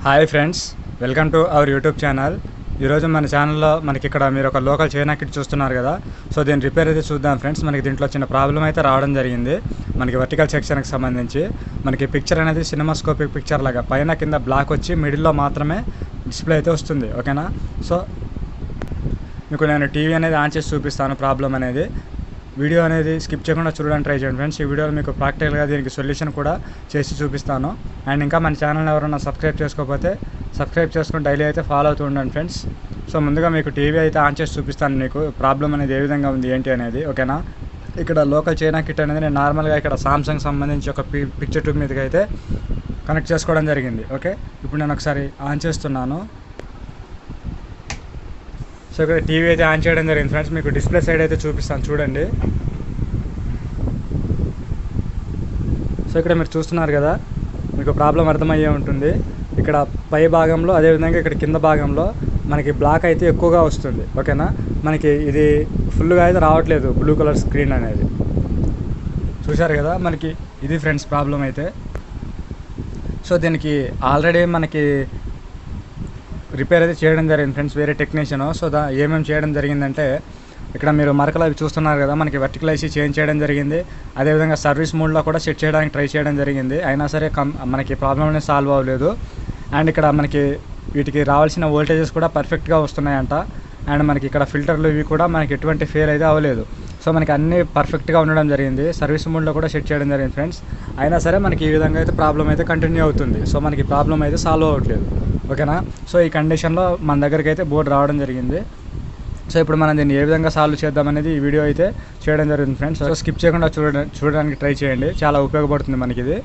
Hi friends, welcome to our YouTube channel. ఈరోజు మన ఛానల్లో మనకి ఇక్కడ మీరు ఒక లోకల్ చైనా కిట్ చూస్తున్నారు కదా. సో దీని రిపేర్ అయితే చూద్దాం ఫ్రెండ్స్. మనకి దీంట్లో చిన్న ప్రాబ్లం అయితే రావడం జరిగింది. మనకి వర్టికల్ సెక్షన్కి సంబంధించి మనకి పిక్చర్ అనేది సినిమాస్కోపిక్ పిక్చర్ లాగా పైన కింద బ్లాక్ వచ్చి మిడిల్లో మాత్రమే డిస్ప్లే అయితే వస్తుంది. ఓకేనా. సో మీకు నేను టీవీ అనేది ఆన్ చేసి చూపిస్తాను ప్రాబ్లం అనేది. వీడియో అనేది స్కిప్ చేయకుండా చూడడానికి ట్రై చేయండి ఫ్రెండ్స్. ఈ వీడియోలో మీకు ప్రాక్టికల్గా దీనికి సొల్యూషన్ కూడా చేసి చూపిస్తాను. అండ్ ఇంకా మన ఛానల్ ఎవరైనా సబ్స్క్రైబ్ చేసుకోకపోతే సబ్స్క్రైబ్ చేసుకుని డైలీ అయితే ఫాలో అవుతూ ఉండండి ఫ్రెండ్స్. సో ముందుగా మీకు టీవీ అయితే ఆన్ చేసి చూపిస్తాను, మీకు ప్రాబ్లం అనేది ఏ విధంగా ఉంది ఏంటి అనేది. ఓకేనా. ఇక్కడ లోకల్ చైనా కిట్ అనేది నేను నార్మల్గా ఇక్కడ సామ్సంగ్ సంబంధించి ఒక పిక్చర్ ట్యూబ్ మీదకి అయితే కనెక్ట్ చేసుకోవడం జరిగింది. ఓకే, ఇప్పుడు నేను ఒకసారి ఆన్ చేస్తున్నాను. సో ఇక్కడ టీవీ అయితే ఆన్ చేయడం జరిగింది ఫ్రెండ్స్. మీకు డిస్ప్లే సైడ్ అయితే చూపిస్తాను చూడండి. సో ఇక్కడ మీరు చూస్తున్నారు కదా, మీకు ప్రాబ్లం అర్థమయ్యే ఉంటుంది. ఇక్కడ పై భాగంలో అదేవిధంగా ఇక్కడ కింద భాగంలో మనకి బ్లాక్ అయితే ఎక్కువగా వస్తుంది. ఓకేనా. మనకి ఇది ఫుల్గా అయితే రావట్లేదు బ్లూ కలర్ స్క్రీన్ అనేది. చూశారు కదా, మనకి ఇది ఫ్రెండ్స్ ప్రాబ్లం అయితే. సో దీనికి ఆల్రెడీ మనకి రిపేర్ అయితే చేయడం జరిగింది ఫ్రెండ్స్, వేరే టెక్నీషియన్. సో ఏమేమి చేయడం జరిగిందంటే, ఇక్కడ మీరు మరకలు అవి చూస్తున్నారు కదా, మనకి వర్టికల్ ఐసీ చేంజ్ చేయడం జరిగింది. అదేవిధంగా సర్వీస్ మోడ్లో కూడా సెట్ చేయడానికి ట్రై చేయడం జరిగింది. అయినా సరే మనకి ప్రాబ్లం అనేది సాల్వ్ అవ్వలేదు. అండ్ ఇక్కడ మనకి వీటికి రావాల్సిన వోల్టేజెస్ కూడా పర్ఫెక్ట్గా వస్తున్నాయంట. అండ్ మనకి ఇక్కడ ఫిల్టర్లు ఇవి కూడా మనకి ఎటువంటి ఫెయిల్ అయితే అవ్వలేదు. సో మనకి అన్నీ పర్ఫెక్ట్గా ఉండడం జరిగింది. సర్వీస్ మోడ్లో కూడా సెట్ చేయడం జరిగింది ఫ్రెండ్స్. అయినా సరే మనకి ఈ విధంగా అయితే ప్రాబ్లం అయితే కంటిన్యూ అవుతుంది. సో మనకి ప్రాబ్లం అయితే సాల్వ్ అవ్వట్లేదు. ఓకేనా. సో ఈ కండిషన్లో మన దగ్గరికి అయితే బోర్డు రావడం జరిగింది. సో ఇప్పుడు మనం దీన్ని ఏ విధంగా సాల్వ్ చేద్దామనేది ఈ వీడియో అయితే చేయడం జరిగింది ఫ్రెండ్స్. సో స్కిప్ చేయకుండా చూడడానికి ట్రై చేయండి, చాలా ఉపయోగపడుతుంది మనకి ఇది.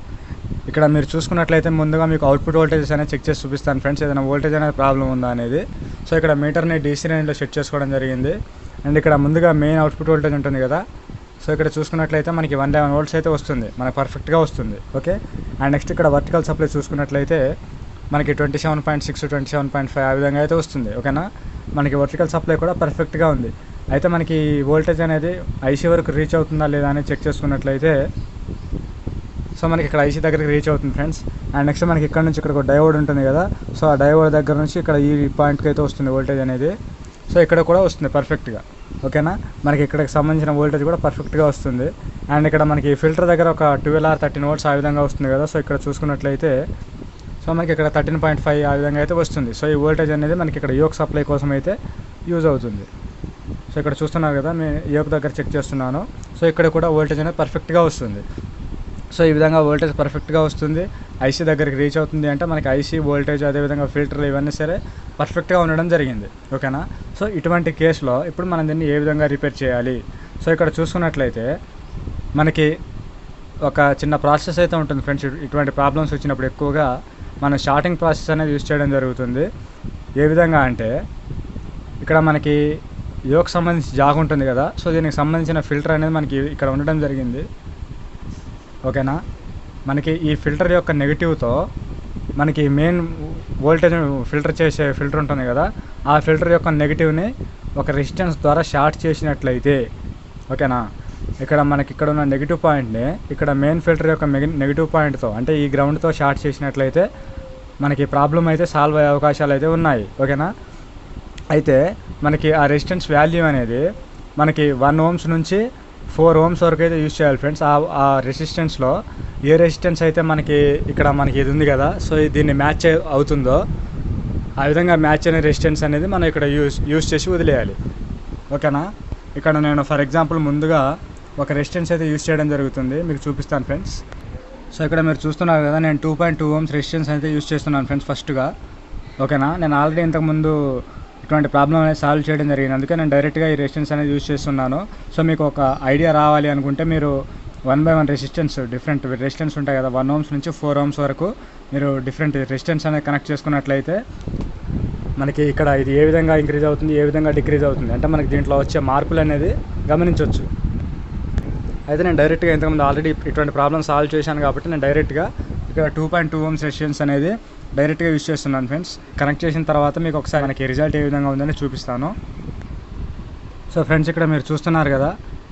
ఇక్కడ మీరు చూసుకున్నట్లయితే ముందుగా మీకు అవుట్పుట్ వోల్టేజెస్ అనేది చెక్ చేసి చూపిస్తాను ఫ్రెండ్స్, ఏదైనా వోల్టేజ్ అనేది ప్రాబ్లం ఉందా అనేది. సో ఇక్కడ మీటర్ని డీసీ రేంజ్లో సెట్ చేసుకోవడం జరిగింది. అండ్ ఇక్కడ ముందుగా మెయిన్ అవుట్పుట్ వోల్టేజ్ ఉంటుంది కదా. సో ఇక్కడ చూసుకున్నట్లయితే మనకి 111 volts అయితే వస్తుంది, మనకి పర్ఫెక్ట్గా వస్తుంది. ఓకే. అండ్ నెక్స్ట్ ఇక్కడ వర్టికల్ సప్లై చూసుకున్నట్లయితే మనకి 27.6 27.5 ఆ విధంగా అయితే వస్తుంది. ఓకేనా. మనకి వర్టికల్ సప్లై కూడా పర్ఫెక్ట్గా ఉంది. అయితే మనకి వోల్టేజ్ అనేది ఐసీ వరకు రీచ్ అవుతుందా లేదా అనేది చెక్ చేసుకున్నట్లయితే, సో మనకి ఇక్కడ ఐసీ దగ్గరికి రీచ్ అవుతుంది ఫ్రెండ్స్. అండ్ నెక్స్ట్ మనకి ఇక్కడ నుంచి ఇక్కడ ఒక డయోడ్ ఉంటుంది కదా. సో ఆ డయోడ్ దగ్గర నుంచి ఇక్కడ ఈ పాయింట్కి అయితే వస్తుంది వోల్టేజ్ అనేది. సో ఇక్కడ కూడా వస్తుంది పర్ఫెక్ట్గా. ఓకేనా. మనకి ఇక్కడికి సంబంధించిన వోల్టేజ్ కూడా పర్ఫెక్ట్గా వస్తుంది. అండ్ ఇక్కడ మనకి ఫిల్టర్ దగ్గర ఒక 12 or 13 volts ఆ విధంగా వస్తుంది కదా. సో ఇక్కడ చూసుకున్నట్లయితే సో మనకి ఇక్కడ 13.5 ఆ విధంగా అయితే వస్తుంది. సో ఈ వోల్టేజ్ అనేది మనకి ఇక్కడ యోక్ సప్లై కోసం అయితే యూజ్ అవుతుంది. సో ఇక్కడ చూస్తున్నారు కదా, నేను యోక్ దగ్గర చెక్ చేస్తున్నాను. సో ఇక్కడ కూడా వోల్టేజ్ అనేది పర్ఫెక్ట్గా వస్తుంది. సో ఈ విధంగా వోల్టేజ్ పర్ఫెక్ట్గా వస్తుంది, ఐసీ దగ్గరికి రీచ్ అవుతుంది అంటే మనకి ఐసీ వోల్టేజ్ అదేవిధంగా ఫిల్టర్లు ఇవన్నీ సరే పర్ఫెక్ట్గా ఉండడం జరిగింది. ఓకేనా. సో ఇటువంటి కేసులో ఇప్పుడు మనం దీన్ని ఏ విధంగా రిపేర్ చేయాలి. సో ఇక్కడ చూసుకున్నట్లయితే మనకి ఒక చిన్న ప్రాసెస్ అయితే ఉంటుంది ఫ్రెండ్స్. ఇటువంటి ప్రాబ్లమ్స్ వచ్చినప్పుడు ఎక్కువగా మనం షార్టింగ్ ప్రాసెస్ అనేది యూజ్ చేయడం జరుగుతుంది. ఏ విధంగా అంటే ఇక్కడ మనకి యోక్ సంబంధించి జాగ్ ఉంటుంది కదా. సో దీనికి సంబంధించిన ఫిల్టర్ అనేది మనకి ఇక్కడ ఉండడం జరిగింది. ఓకేనా. మనకి ఈ ఫిల్టర్ యొక్క నెగిటివ్తో మనకి మెయిన్ వోల్టేజ్ ఫిల్టర్ చేసే ఫిల్టర్ ఉంటుంది కదా, ఆ ఫిల్టర్ యొక్క నెగిటివ్ని ఒక రెసిస్టెన్స్ ద్వారా షార్ట్ చేసినట్లయితే, ఓకేనా, ఇక్కడ మనకి ఇక్కడ ఉన్న నెగిటివ్ పాయింట్ని ఇక్కడ మెయిన్ ఫిల్టర్ యొక్క నెగిటివ్ పాయింట్తో అంటే ఈ గ్రౌండ్తో షార్ట్ చేసినట్లయితే మనకి ప్రాబ్లం అయితే సాల్వ్ అయ్యే అవకాశాలు అయితే ఉన్నాయి. ఓకేనా. అయితే మనకి ఆ రెసిస్టెన్స్ వాల్యూ అనేది మనకి 1 ohms నుంచి 4 ohms వరకు అయితే యూజ్ చేయాలి ఫ్రెండ్స్. ఆ రెసిస్టెన్స్లో ఏ రెసిస్టెన్స్ అయితే మనకి ఇక్కడ మనకి ఇది ఉంది కదా, సో దీన్ని మ్యాచ్ అవుతుందో ఆ విధంగా మ్యాచ్ అయిన రెసిస్టెన్స్ అనేది మనం ఇక్కడ యూజ్ చేసి వదిలేయాలి. ఓకేనా. ఇక్కడ నేను ఫర్ ఎగ్జాంపుల్ ముందుగా ఒక రెసిస్టెన్స్ అయితే యూజ్ చేయడం జరుగుతుంది, మీకు చూపిస్తాను ఫ్రెండ్స్. సో ఇక్కడ మీరు చూస్తున్నారు కదా, నేను 2.2 ohms రెసిస్టెన్స్ అయితే యూజ్ చేస్తున్నాను ఫ్రెండ్స్ ఫస్ట్గా. ఓకేనా. నేను ఆల్రెడీ ఇంతకుముందు ఇటువంటి ప్రాబ్లం అనేది సాల్వ్ చేయడం జరిగింది, అందుకే నేను డైరెక్ట్గా ఈ రెసిస్టెన్స్ అనేది యూజ్ చేస్తున్నాను. సో మీకు ఒక ఐడియా రావాలి అనుకుంటే మీరు 1 by 1 రెసిస్టెన్స్ డిఫరెంట్ రెసిస్టెన్స్ ఉంటాయి కదా, 1 ohms నుంచి 4 ohms వరకు మీరు డిఫరెంట్ రెసిస్టెన్స్ అనేది కనెక్ట్ చేసుకున్నట్లయితే మనకి ఇక్కడ ఇది ఏ విధంగా ఇంక్రీజ్ అవుతుంది, ఏ విధంగా డిక్రీజ్ అవుతుంది అంటే మనకి దీంట్లో వచ్చే మార్పులు అనేది గమనించవచ్చు. అయితే నేను డైరెక్ట్గా ఇంతకుముందు ఆల్రెడీ ఇటువంటి ప్రాబ్లమ్ సాల్వ్ చేశాను కాబట్టి నేను డైరెక్ట్గా ఇక్కడ 2.2 ohms రెసిస్టెన్స్ అనేది డైరెక్ట్గా యూజ్ చేస్తున్నాను ఫ్రెండ్స్. కనెక్ట్ చేసిన తర్వాత మీకు ఒకసారి మనకి రిజల్ట్ ఏ విధంగా ఉందని చూపిస్తాను. సో ఫ్రెండ్స్ ఇక్కడ మీరు చూస్తున్నారు కదా,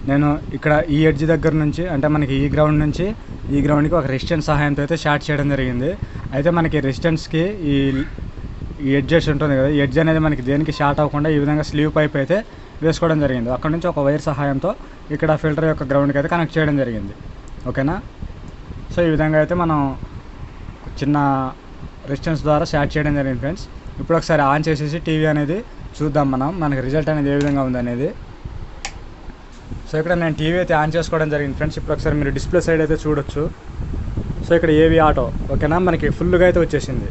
నేను ఇక్కడ ఈ ఎడ్జ్ దగ్గర నుంచి అంటే మనకి ఈ గ్రౌండ్ నుంచి ఈ గ్రౌండ్కి ఒక రెసిస్టెన్స్ సహాయంతో అయితే షార్ట్ చేయడం జరిగింది. అయితే మనకి రెసిస్టెన్స్కి ఈ ఎడ్జెస్ ఉంటుంది కదా, ఈ ఎడ్జ్ అనేది మనకి దేనికి షార్ట్ అవ్వకుండా ఈ విధంగా స్లీవ్ పైప్ అయితే వేసుకోవడం జరిగింది. అక్కడ నుంచి ఒక వైర్ సహాయంతో ఇక్కడ ఫిల్టర్ యొక్క గ్రౌండ్కి అయితే కనెక్ట్ చేయడం జరిగింది. ఓకేనా. సో ఈ విధంగా అయితే మనం చిన్న రెసిస్టెన్స్ ద్వారా షార్ట్ చేయడం జరిగింది ఫ్రెండ్స్. ఇప్పుడు ఒకసారి ఆన్ చేసేసి టీవీ అనేది చూద్దాం మనకి రిజల్ట్ అనేది ఏ విధంగా ఉందనేది. సో ఇక్కడ నేను టీవీ అయితే ఆన్ చేసుకోవడం జరిగింది ఫ్రెండ్స్. ఇప్పుడు ఒకసారి మీరు డిస్ప్లే సైడ్ అయితే చూడొచ్చు. సో ఇక్కడ ఏవి ఆటో ఓకేనా, మనకి ఫుల్గా అయితే వచ్చేసింది.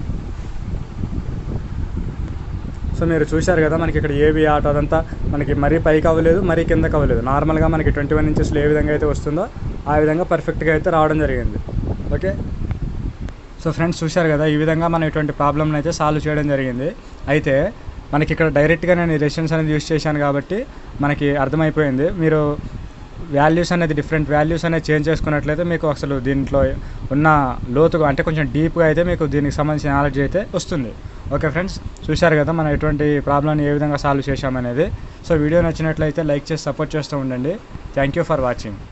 సో మీరు చూశారు కదా, మనకి ఇక్కడ ఏవి ఆటో అదంతా మనకి మరీ పైకి అవ్వలేదు, మరీ కిందకి అవ్వలేదు. నార్మల్గా మనకి 21 ఇంచెస్లో ఏ విధంగా అయితే వస్తుందో ఆ విధంగా పర్ఫెక్ట్గా అయితే రావడం జరిగింది. ఓకే. సో ఫ్రెండ్స్ చూశారు కదా, ఈ విధంగా మనం ఇటువంటి ప్రాబ్లమ్ని అయితే సాల్వ్ చేయడం జరిగింది. అయితే మనకి ఇక్కడ డైరెక్ట్గా నేను ఈ రెసిస్టెన్స్ అనేది యూస్ చేశాను కాబట్టి మనకి అర్థమైపోయింది. మీరు వాల్యూస్ అనేది డిఫరెంట్ వాల్యూస్ అనేది చేంజ్ చేసుకున్నట్లయితే మీకు అసలు దీంట్లో ఉన్న లోతుగా అంటే కొంచెం డీప్గా అయితే మీకు దీనికి సంబంధించిన నాలెడ్జ్ అయితే వస్తుంది. ఓకే ఫ్రెండ్స్, చూశారు కదా మనం ఎటువంటి ప్రాబ్లమ్ని ఏ విధంగా సాల్వ్ చేశామనేది. సో వీడియో నచ్చినట్లయితే లైక్ చేసి సపోర్ట్ చేస్తూ ఉండండి. Thank you for watching.